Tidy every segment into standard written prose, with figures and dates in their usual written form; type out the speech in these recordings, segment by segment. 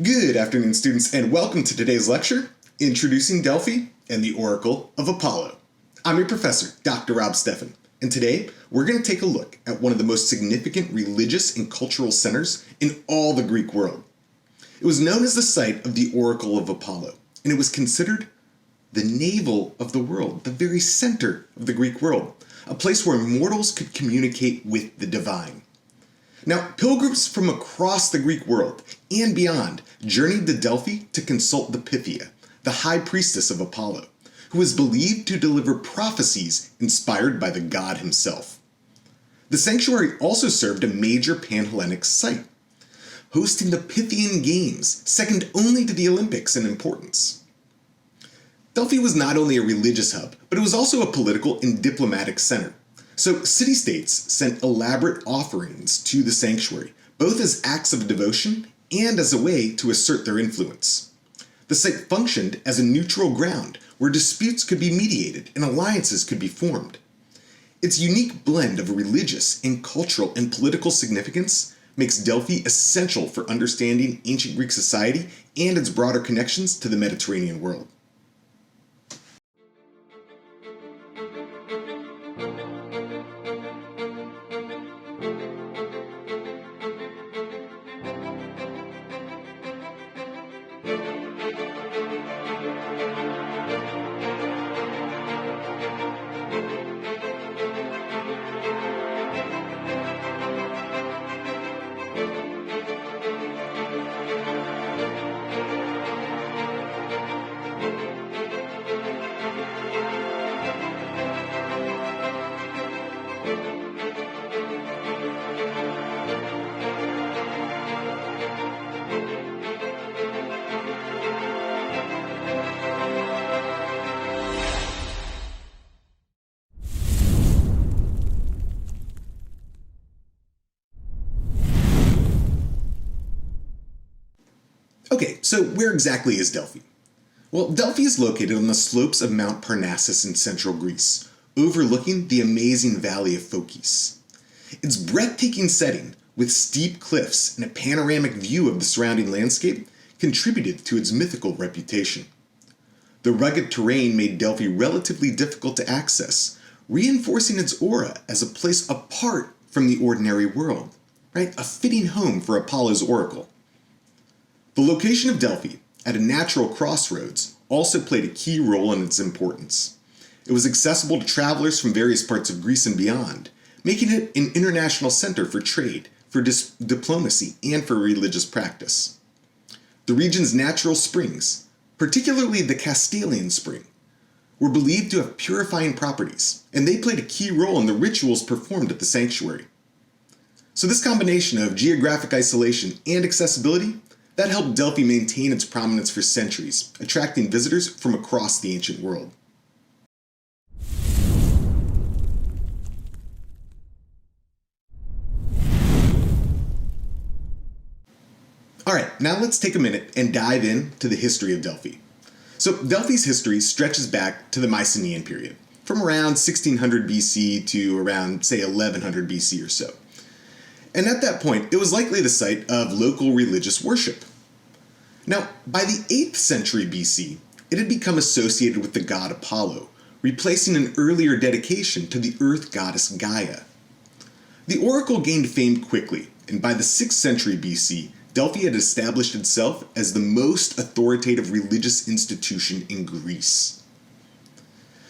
Good afternoon, students, and welcome to today's lecture, Introducing Delphi and the Oracle of Apollo. I'm your professor, Dr. Rob Steffen, and today we're going to take a look at one of the most significant religious and cultural centers in all the Greek world. It was known as the site of the Oracle of Apollo, and it was considered the navel of the world, the very center of the Greek world, a place where mortals could communicate with the divine. Now, pilgrims from across the Greek world and beyond journeyed to Delphi to consult the Pythia, the high priestess of Apollo, who was believed to deliver prophecies inspired by the god himself. The sanctuary also served a major Pan-Hellenic site, hosting the Pythian Games, second only to the Olympics in importance. Delphi was not only a religious hub, but it was also a political and diplomatic center. So city-states sent elaborate offerings to the sanctuary, both as acts of devotion and as a way to assert their influence. The site functioned as a neutral ground where disputes could be mediated and alliances could be formed. Its unique blend of religious and cultural and political significance makes Delphi essential for understanding ancient Greek society and its broader connections to the Mediterranean world. Okay, so where exactly is Delphi? Well, Delphi is located on the slopes of Mount Parnassus in central Greece, overlooking the amazing valley of Phokis. Its breathtaking setting, with steep cliffs and a panoramic view of the surrounding landscape, contributed to its mythical reputation. The rugged terrain made Delphi relatively difficult to access, reinforcing its aura as a place apart from the ordinary world, right? A fitting home for Apollo's oracle. The location of Delphi, at a natural crossroads, also played a key role in its importance. It was accessible to travelers from various parts of Greece and beyond, making it an international center for trade, for diplomacy, and for religious practice. The region's natural springs, particularly the Castalian spring, were believed to have purifying properties, and they played a key role in the rituals performed at the sanctuary. So this combination of geographic isolation and accessibility that helped Delphi maintain its prominence for centuries, attracting visitors from across the ancient world. Alright, now let's take a minute and dive into the history of Delphi. So Delphi's history stretches back to the Mycenaean period, from around 1600 BC to around, say, 1100 BC or so. And at that point, it was likely the site of local religious worship. Now, by the 8th century BC, it had become associated with the god Apollo, replacing an earlier dedication to the earth goddess Gaia. The oracle gained fame quickly, and by the 6th century BC, Delphi had established itself as the most authoritative religious institution in Greece.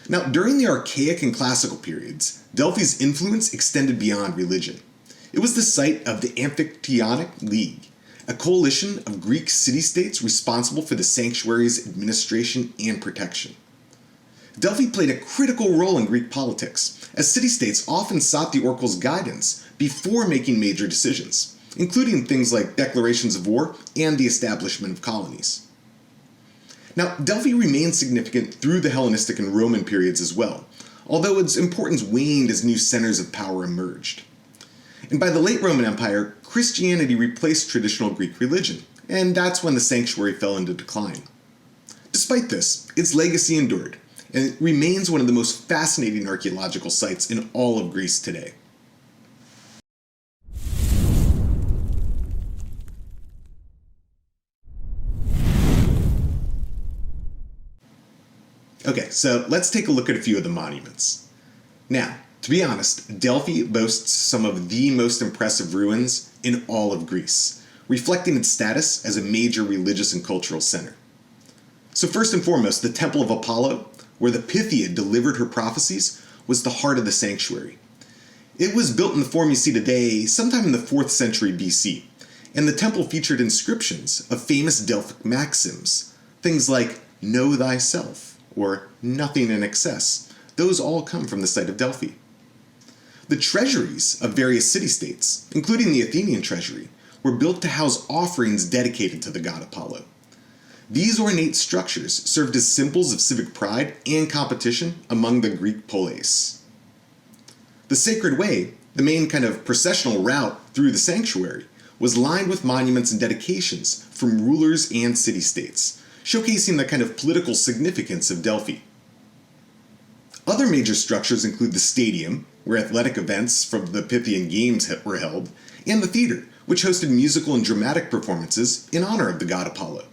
Now, during the archaic and classical periods, Delphi's influence extended beyond religion. It was the site of the Amphictyonic League, a coalition of Greek city-states responsible for the sanctuary's administration and protection. Delphi played a critical role in Greek politics, as city-states often sought the oracle's guidance before making major decisions, including things like declarations of war and the establishment of colonies. Now, Delphi remained significant through the Hellenistic and Roman periods as well, although its importance waned as new centers of power emerged. And by the late Roman Empire, Christianity replaced traditional Greek religion, and that's when the sanctuary fell into decline. Despite this, its legacy endured, and it remains one of the most fascinating archaeological sites in all of Greece today. Okay, so let's take a look at a few of the monuments. Now, to be honest, Delphi boasts some of the most impressive ruins in all of Greece, reflecting its status as a major religious and cultural center. So first and foremost, the Temple of Apollo, where the Pythia delivered her prophecies, was the heart of the sanctuary. It was built in the form you see today sometime in the 4th century BC, and the temple featured inscriptions of famous Delphic maxims, things like "Know thyself" or "Nothing in excess." Those all come from the site of Delphi. The treasuries of various city-states, including the Athenian treasury, were built to house offerings dedicated to the god Apollo. These ornate structures served as symbols of civic pride and competition among the Greek polis. The Sacred Way, the main kind of processional route through the sanctuary, was lined with monuments and dedications from rulers and city-states, showcasing the kind of political significance of Delphi. Other major structures include the stadium, where athletic events from the Pythian Games were held, and the theater, which hosted musical and dramatic performances in honor of the god Apollo.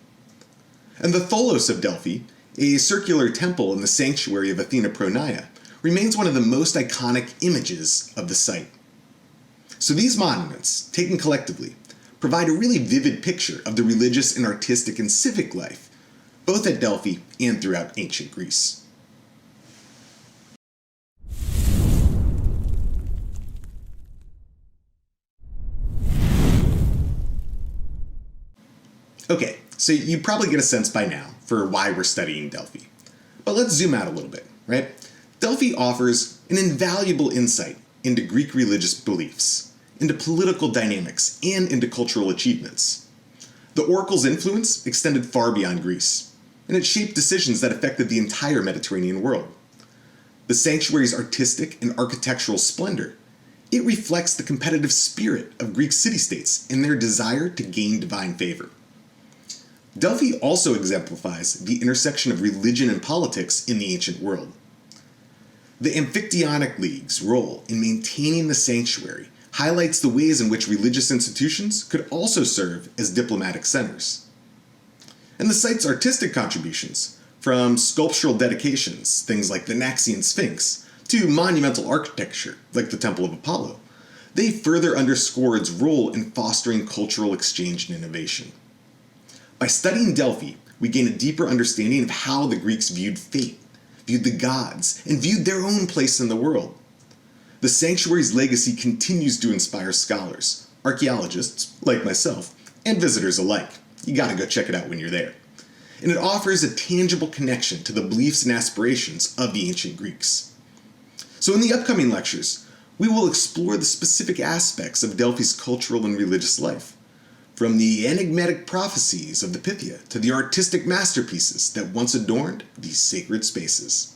And the Tholos of Delphi, a circular temple in the sanctuary of Athena Pronaia, remains one of the most iconic images of the site. So these monuments, taken collectively, provide a really vivid picture of the religious and artistic and civic life, both at Delphi and throughout ancient Greece. Okay, so you probably get a sense by now for why we're studying Delphi. But let's zoom out a little bit, right? Delphi offers an invaluable insight into Greek religious beliefs, into political dynamics, and into cultural achievements. The oracle's influence extended far beyond Greece, and it shaped decisions that affected the entire Mediterranean world. The sanctuary's artistic and architectural splendor, it reflects the competitive spirit of Greek city-states and their desire to gain divine favor. Delphi also exemplifies the intersection of religion and politics in the ancient world. The Amphictyonic League's role in maintaining the sanctuary highlights the ways in which religious institutions could also serve as diplomatic centers. And the site's artistic contributions, from sculptural dedications, things like the Naxian Sphinx, to monumental architecture, like the Temple of Apollo, they further underscore its role in fostering cultural exchange and innovation. By studying Delphi, we gain a deeper understanding of how the Greeks viewed fate, viewed the gods, and viewed their own place in the world. The sanctuary's legacy continues to inspire scholars, archaeologists, like myself, and visitors alike. You gotta go check it out when you're there. And it offers a tangible connection to the beliefs and aspirations of the ancient Greeks. So in the upcoming lectures, we will explore the specific aspects of Delphi's cultural and religious life, from the enigmatic prophecies of the Pythia to the artistic masterpieces that once adorned these sacred spaces.